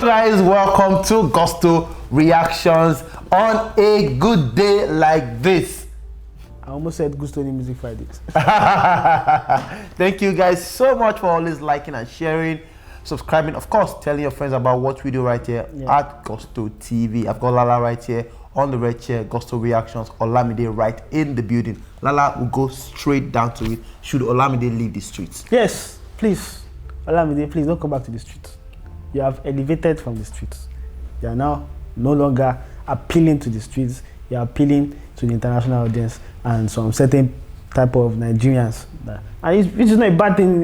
guys, welcome to Gusto Reactions on a good day like this. I almost said Gusto Music Fridays. Thank you guys so much for always liking and sharing, subscribing, of course, telling your friends about what we do right here at Gusto TV. I've got Lala right here on the red chair, Gusto Reactions, Olamide right in the building. Lala will go straight down to it. Should Olamide leave the streets? Yes, please. Olamide, please don't come back to the streets. You have elevated from the streets. You are now no longer appealing to the streets. You are appealing to the international audience and some certain type of Nigerians. And which is not a bad thing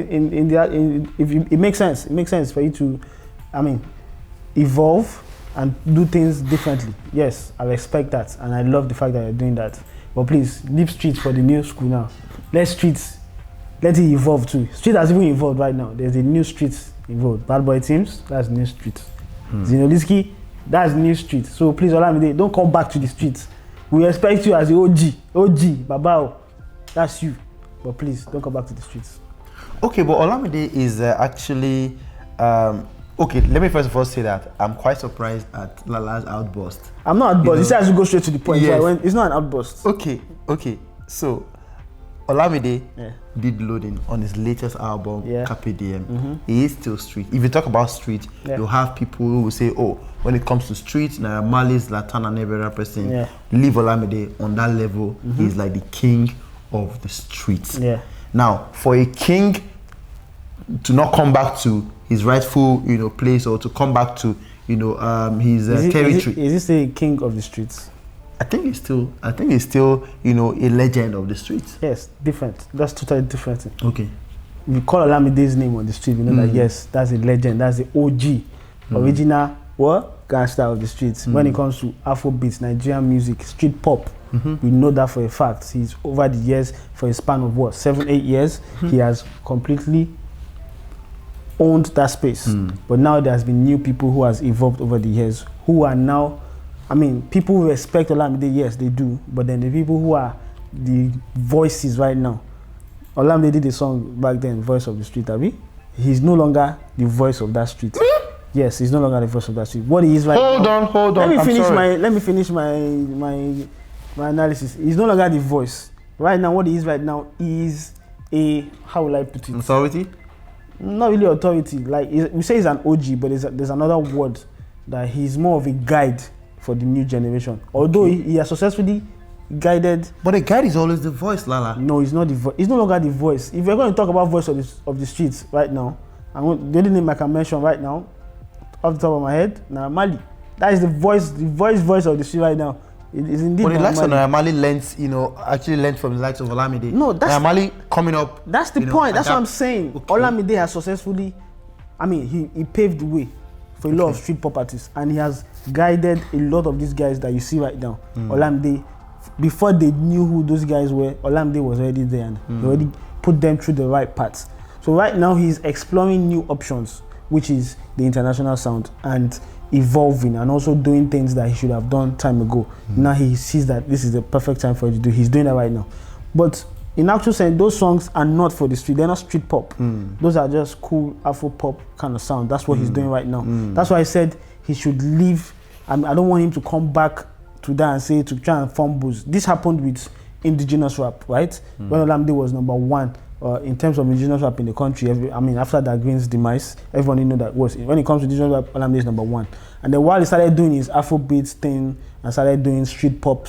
it makes sense. It makes sense for you to, evolve and do things differently. Yes, I respect that, and I love the fact that you're doing that. But please, leave streets for the new school now. Let it evolve too. Street has even evolved right now. There's a new streets involved. Bad Boy Teams, that's new streets. Zinoliski, that's new streets. So please, Olamide, don't come back to the streets. We expect you as the OG, Babao. That's you. But please, don't come back to the streets. Okay, but Olamide is actually... okay, let me first of all say that I'm quite surprised at Lala's outburst. I'm not outburst. You say I should go straight to the point. Yes. It's not an outburst. Okay. So, Olamide did loading on his latest album, Carpe Diem. He is still street. If you talk about street, you'll have people who will say, oh, when it comes to street, Naira Marley's, Latan, and every other person, leave Olamide on that level. He's like the king of the streets. Now, for a king to not come back to his rightful, place, or to come back to, his territory. Is he a king of the streets? I think he's still, a legend of the streets. Yes, different. That's totally different. Okay. If you call Olamide's name on the street, you know that yes, that's a legend. That's the OG, original gangster of the streets. When it comes to Afrobeats, Nigerian music, street pop, we know that for a fact. He's over the years, for a span of 7-8 years, he has completely owned that space. But now there has been new people who has evolved over the years, who are now, people who respect Olamide, yes, they do. But then the people who are the voices right now, Olamide did a song back then, Voice of the Street, Abi. He's no longer the voice of that street. Yes, he's no longer the voice of that street. What he is right now. Hold on. Let me finish my analysis. He's no longer the voice. Right now, what he is right now is a, how will I put it? Authority? Not really authority. Like we say he's an OG, but there's another word that he's more of a guide for the new generation. Although he has successfully guided. But a guide is always the voice, Lala. No, he's not the voice. He's no longer the voice. If we're going to talk about voice of the streets right now, the only name I can mention right now, off the top of my head, Naira Marley. That is the voice of the street right now. It is indeed. But the likes of Naira Marley actually learned from the likes of Olamide. No, that's Naira Marley coming up. That's the point. That's what I'm saying. Okay. Olamide has successfully, he paved the way for a lot of street pop artists, and he has guided a lot of these guys that you see right now. Olamide, before they knew who those guys were, Olamide was already there, and he already put them through the right paths. So right now he's exploring new options, which is the international sound, and evolving and also doing things that he should have done time ago. Now he sees that this is the perfect time for him to do. He's doing that right now. But in actual sense, those songs are not for the street. They're not street pop. Those are just cool Afro pop kind of sound. That's what he's doing right now. That's why I said he should leave. I don't want him to come back to that and say to try and form booze. This happened with indigenous rap, right? When Olamide was #1 in terms of indigenous rap in the country. After that Green's demise, everyone knew that when it comes to indigenous rap, Olamide is #1. And then while he started doing his Afrobeats thing and started doing street pop,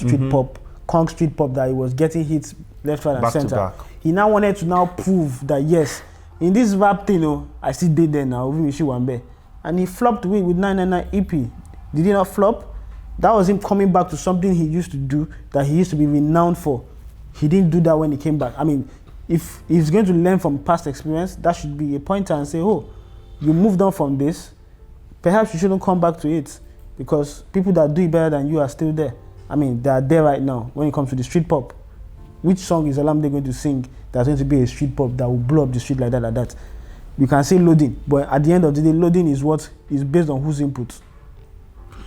conk street pop, that he was getting hits left, right, and center. He now wanted to prove that yes, in this rap thing, I still did there now. And he flopped with 999 EP. Did he not flop? That was him coming back to something he used to do that he used to be renowned for. He didn't do that when he came back. If he's going to learn from past experience, that should be a pointer and say, oh, you moved on from this, perhaps you shouldn't come back to it, because people that do it better than you are still there. They are there right now when it comes to the street pop. Which song is Olamide going to sing that's going to be a street pop that will blow up the street like that? You can say loading, but at the end of the day, loading is what is based on whose input.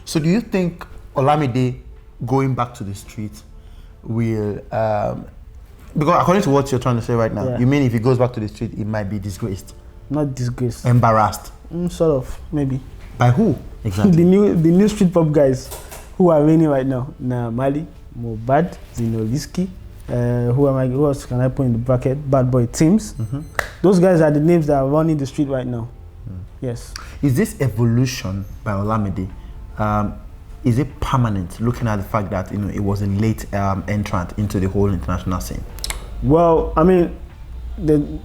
So do you think Olamide going back to the street will because according to what you're trying to say right now, you mean if he goes back to the street, he might be disgraced? Not disgraced. Embarrassed? Sort of, maybe. By who? Exactly. the new street pop guys who are reigning right now. Mali, Baddo, Wizkid. Who else can I put in the bracket? Bad Boy Teams. Those guys are the names that are running the street right now. Yes. Is this evolution by Olamide, is it permanent, looking at the fact that it was a late entrant into the whole international scene? Well, I mean,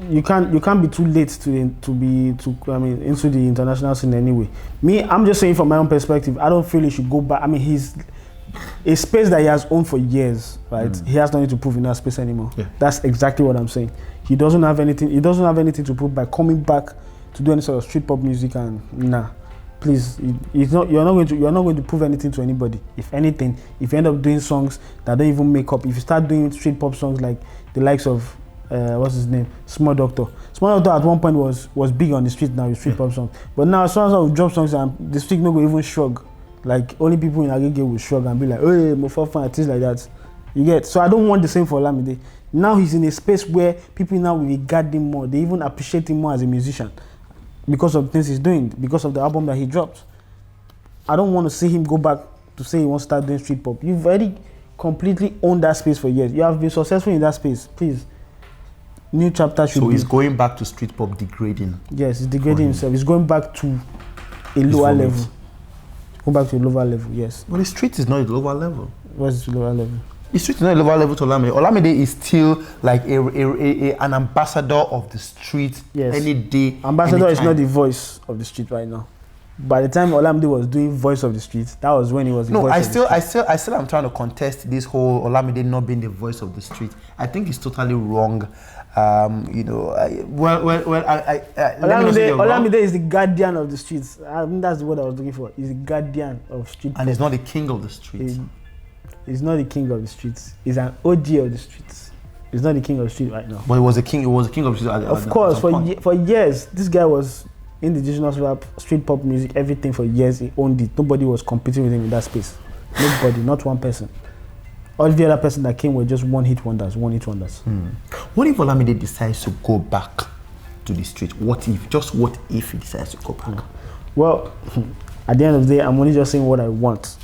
you can't be too late into the international scene anyway. Me, I'm just saying from my own perspective, I don't feel he should go back. I mean, he's a space that he has owned for years, right? He has nothing to prove in that space anymore. Yeah. That's exactly what I'm saying. He doesn't have anything to prove by coming back to do any sort of street pop music, and please, you're not going to prove anything to anybody. If anything, if you end up doing songs that don't even make up, if you start doing street pop songs like the likes of what's his name, Small Doctor at one point was big on the street now with street pop songs, but now as soon as I drop songs and the street no go even shrug, like only people in Agege will shrug and be like, hey, Mofafa, things like that. You get? So I don't want the same for Olamide. Now he's in a space where people now will regard him more. They even appreciate him more as a musician because of the things he's doing, because of the album that he dropped. I don't want to see him go back to say he wants to start doing street pop. You've already completely owned that space for years. You have been successful in that space. Please, new chapter should be. So he's going back to street pop degrading? Yes, he's degrading himself. He's going back to a lower level. Go back to a lower level, yes. But the street is not a lower level. What's the lower level? The street is not a lower level to Olamide. Olamide is still like an ambassador of the street. Yes. Any day. Ambassador is not the voice of the street right now. By the time Olamide was doing voice of the street, that was when he was the voice of the street. I still am trying to contest this whole Olamide not being the voice of the street. I think it's totally wrong. Olamide is the guardian of the streets. I think that's the word I was looking for. He's the guardian of street. And he's not the king of the streets. He's not the king of the streets. He's an OG of the streets. He's not the king of the street right now. But he was the king. He was the king of the street. Of course, for years, this guy was indigenous rap, street pop music, everything for years. He owned it. Nobody was competing with him in that space. Nobody, not one person. All the other person that came were just one hit wonders. What if Olamide decides to go back to the street? What if he decides to go back? Well, at the end of the day, I'm only just saying what I want,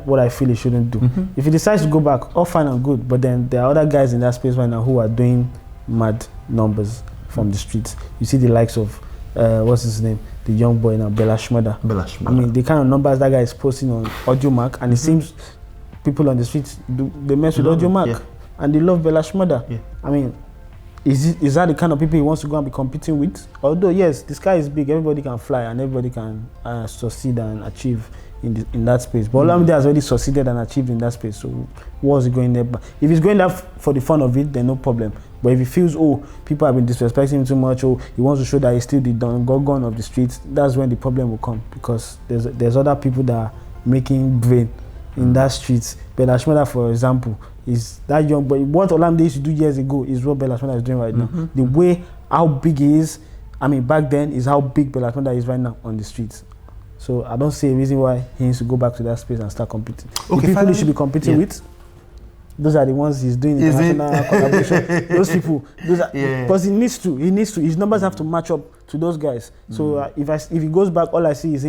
what I feel he shouldn't do. If he decides to go back, all fine and good, but then there are other guys in that space right now who are doing mad numbers from the streets. You see the likes of, what's his name? The young boy now, Bella Shmurda. I mean, the kind of numbers that guy is posting on Audio Mark, and it seems people on the streets, they mess with Audio Mark, and they love Bella Shmurda. Yeah. I mean, is that the kind of people he wants to go and be competing with? Although, yes, the sky is big, everybody can fly and everybody can succeed and achieve in that space. But Olamide has already succeeded and achieved in that space, so what's he going there? If he's going there for the fun of it, then no problem. But if he feels, people have been disrespecting him too much, he wants to show that he's still the Don Gorgon of the streets, that's when the problem will come, because there's other people that are making brain in that street. Bella Shmurda, for example, is that young boy. What Olamide used to do years ago is what Bella Shmurda is doing right now. The way how big he is, I mean, back then is how big Bella Shmurda is right now on the streets. So I don't see a reason why he needs to go back to that space and start competing. The people he should be competing with, those are the ones he's doing international collaboration. Those people, because he needs to. His numbers have to match up to those guys. So if he goes back, all I see is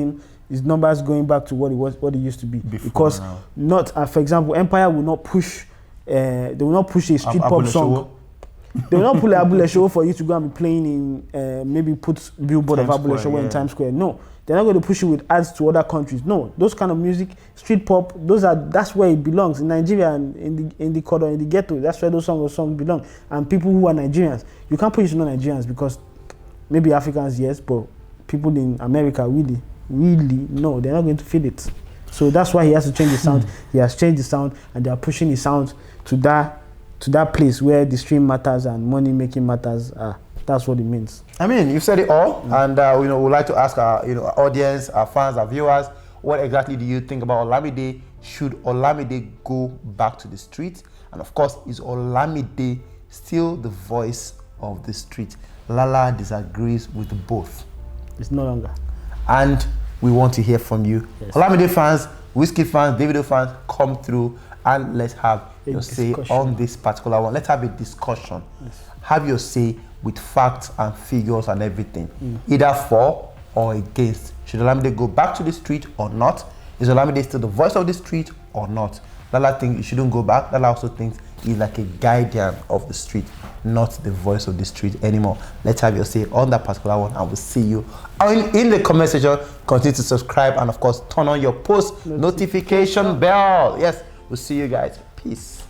his numbers going back to what he used to be. Because for example, Empire will not push. They will not push a street pop song. They will not pull an Abule Show for you to go and be playing in, maybe put billboard of Abule Show in Times Square. No, they're not going to push it with ads to other countries. No, those kind of music, street pop, that's where it belongs. In Nigeria and in the corridor, in the ghetto, that's where those songs belong. And people who are Nigerians, you can't put it to non-Nigerians because maybe Africans, yes, but people in America really, no, they're not going to feel it. So that's why he has to change the sound. He has changed the sound, and they are pushing the sound to that place where the stream matters and money making matters. That's what it means. I mean, you said it all, and we'd like to ask our audience, our fans, our viewers, what exactly do you think about Olamide? Should Olamide go back to the street? And of course, is Olamide still the voice of the street? Lala disagrees with both. It's no longer. And we want to hear from you. Yes. Olamide fans, Wizkid fans, DAVIDO fans, come through and let's have your say on this particular one. Let's have a discussion. Yes. Have your say with facts and figures and everything, either for or against Should Olamide go back to the street or not? Is Olamide still the voice of the street or not? Lala thinks he shouldn't go back. Lala also thinks he's like a guardian of the street, not the voice of the street anymore. Let's have your say on that particular one, and we'll see you in the comment section. Continue to subscribe and of course turn on your post notification bell. Yes, we'll see you guys. Peace.